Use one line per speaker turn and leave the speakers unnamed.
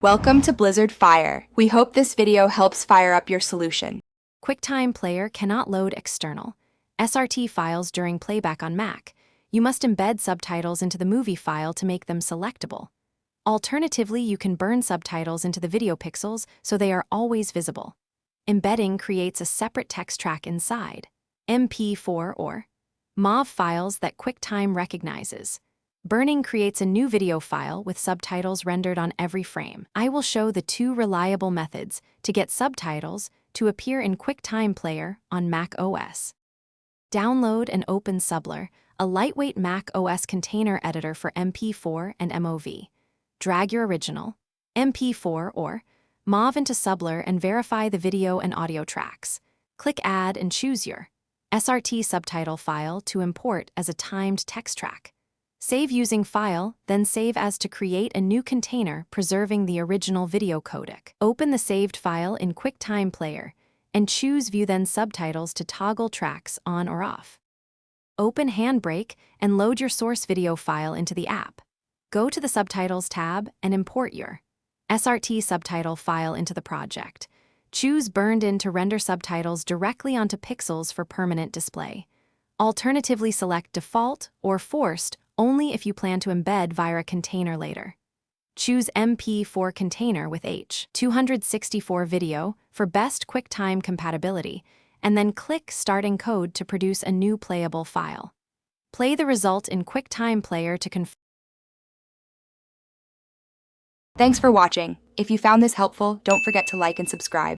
Welcome to Blizzard Fire. We hope this video helps fire up your solution.
QuickTime Player cannot load external SRT files during playback on Mac. You must embed subtitles into the movie file to make them selectable. Alternatively, you can burn subtitles into the video pixels so they are always visible. Embedding creates a separate text track inside, MP4 or MOV files that QuickTime recognizes. Burning creates a new video file with subtitles rendered on every frame. I will show the two reliable methods to get subtitles to appear in QuickTime Player on Mac OS. Download and open Subler, a lightweight Mac OS container editor for MP4 and MOV. Drag your original, MP4 or MOV into Subler and verify the video and audio tracks. Click Add and choose your SRT subtitle file to import as a timed text track. Save using File, then Save as to create a new container preserving the original video codec. Open the saved file in QuickTime Player and choose View then Subtitles to toggle tracks on or off. Open Handbrake and load your source video file into the app. Go to the Subtitles tab and import your SRT subtitle file into the project. Choose Burned In to render subtitles directly onto pixels for permanent display. Alternatively, select Default or Forced only if you plan to embed via a container later. Choose MP4 container with H.264 video for best QuickTime compatibility, and then click Start Encode to produce a new playable file. Play the result in QuickTime Player to confirm.
Thanks for watching. If you found this helpful, don't forget to like and subscribe.